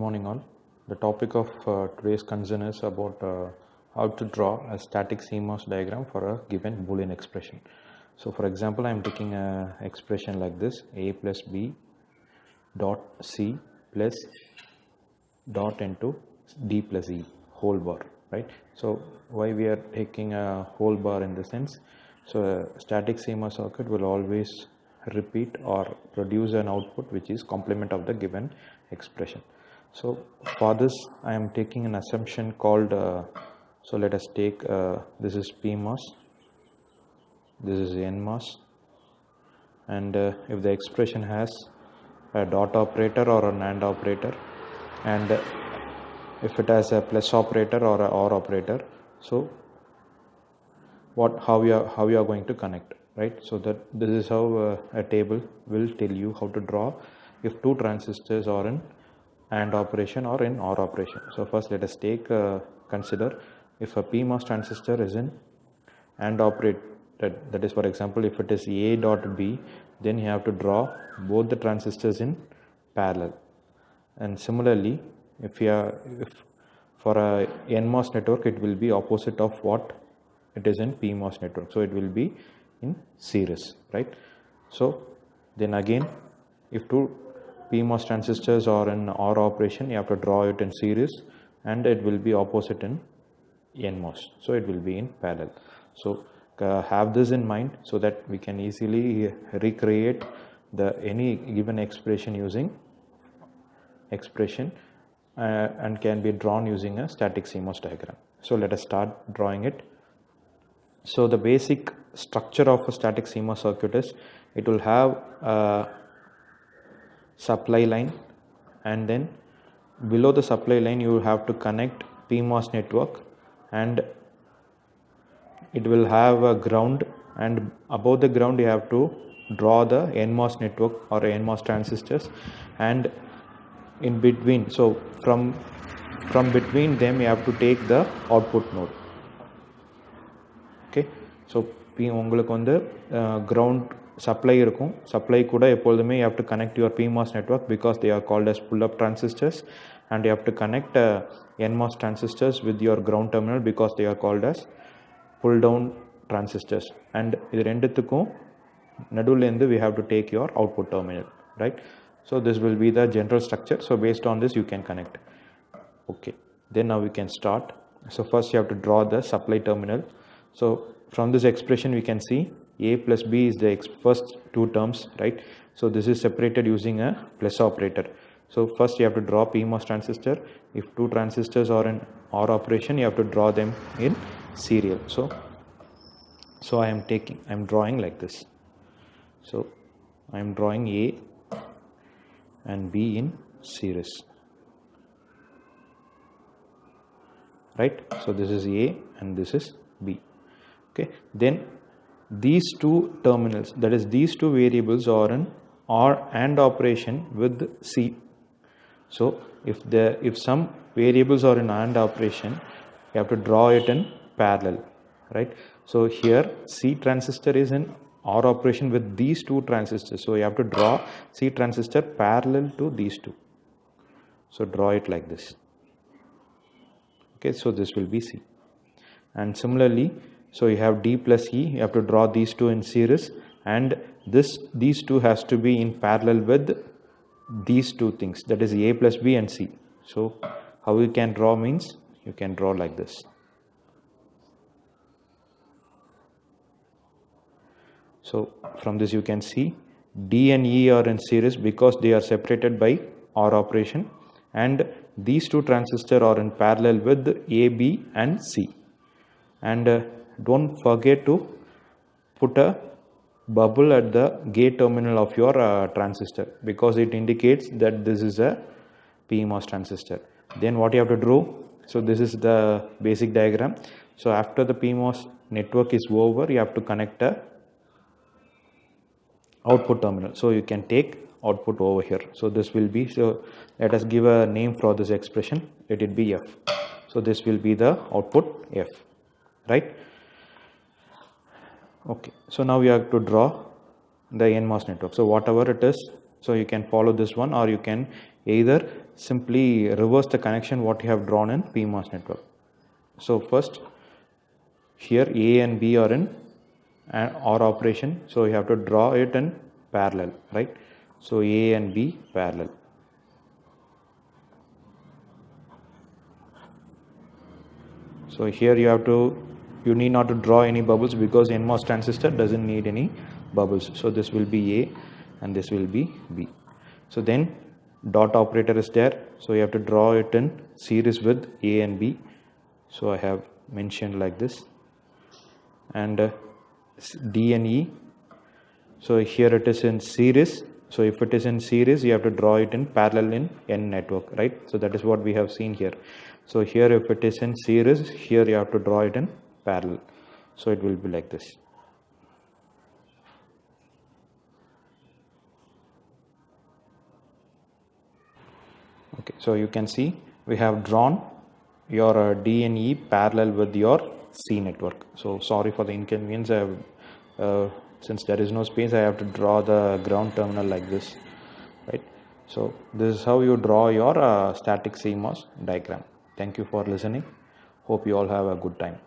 Morning all. The topic of today's concern is about how to draw a static CMOS diagram for a given Boolean expression. So for example, I am taking a expression like this: a plus b dot c plus dot into d plus e whole bar, right? So why we are taking a whole bar in the sense, so a static CMOS circuit will always repeat or produce an output which is complement of the given expression. So for this I am taking an assumption called so let us take this is PMOS, this is NMOS, and if the expression has a dot operator or an AND operator, and if it has a plus operator or a OR operator, so how you are going to connect, right? So that this is how a table will tell you how to draw if two transistors are in AND operation or in OR operation. So first let us take consider if a PMOS transistor is in AND operated, that is, for example, if it is A dot B, then you have to draw both the transistors in parallel. And similarly, if for a NMOS network, it will be opposite of what it is in PMOS network. So it will be in series, right? So then again, if two PMOS transistors are in OR operation, you have to draw it in series, and it will be opposite in NMOS. So it will be in parallel. So have this in mind so that we can easily recreate any given expression using and can be drawn using a static CMOS diagram. So let us start drawing it. So the basic structure of a static CMOS circuit is it will have a supply line, and then below the supply line you have to connect PMOS network, and it will have a ground, and above the ground you have to draw the NMOS network or NMOS transistors, and in between, so from between them you have to take the output node. Okay, so உங்களுக்கு வந்து ground supply இருக்கும். Supply கூட எப்பொழுதுமே you have to connect your PMOS network because they are called as pull-up transistors, and you have to connect NMOS transistors with your ground terminal because they are called as pull-down transistors. And இது ரெண்டுத்துக்கும் நடுவுல இருந்து we have to take your output terminal, right? So this will be the general structure. So based on this you can connect. Okay, then now we can start. So first you have to draw the supply terminal. So from this expression we can see A plus B is the first two terms, right? So this is separated using a plus operator. So first you have to draw PMOS transistor. If two transistors are in OR operation, you have to draw them in serial. So I am drawing like this. So I am drawing A and B in series, right? So this is A and this is B. Okay, then these two terminals, that is these two variables, are in OR AND operation with C. So if some variables are in AND operation, you have to draw it in parallel, right? So here C transistor is in OR operation with these two transistors, so you have to draw C transistor parallel to these two. So draw it like this. Okay, so this will be C. And similarly, so you have D plus E, you have to draw these two in series, and these two has to be in parallel with these two things, that is A plus B and C. So how you can draw means you can draw like this. So from this you can see D and E are in series because they are separated by OR operation, and these two transistors are in parallel with A, B and C. And don't forget to put a bubble at the gate terminal of your transistor because it indicates that this is a PMOS transistor. Then what you have to do, so this is the basic diagram. So after the PMOS network is over, you have to connect a output terminal. So you can take output over here. So this will be, so let us give a name for this expression, let it be F. So this will be the output F, right? Okay, so now we have to draw the NMOS network. So whatever it is, so you can follow this one, or you can either simply reverse the connection what you have drawn in PMOS network. So first here A and B are in an OR operation, so you have to draw it in parallel, right? So A and B parallel. So here you need not to draw any bubbles because NMOS transistor doesn't need any bubbles. So this will be A and this will be B. So then dot operator is there, so you have to draw it in series with A and B. So I have mentioned like this, and D and E. So here it is in series. So if it is in series, you have to draw it in parallel in N network, right? So that is what we have seen here. So here if it is in series, here you have to draw it in parallel. So it will be like this. Okay, so you can see we have drawn your D and E parallel with your C network. So sorry for the inconvenience. Since there is no space, I have to draw the ground terminal like this, right? So this is how you draw your static CMOS diagram. Thank you for listening. Hope you all have a good time.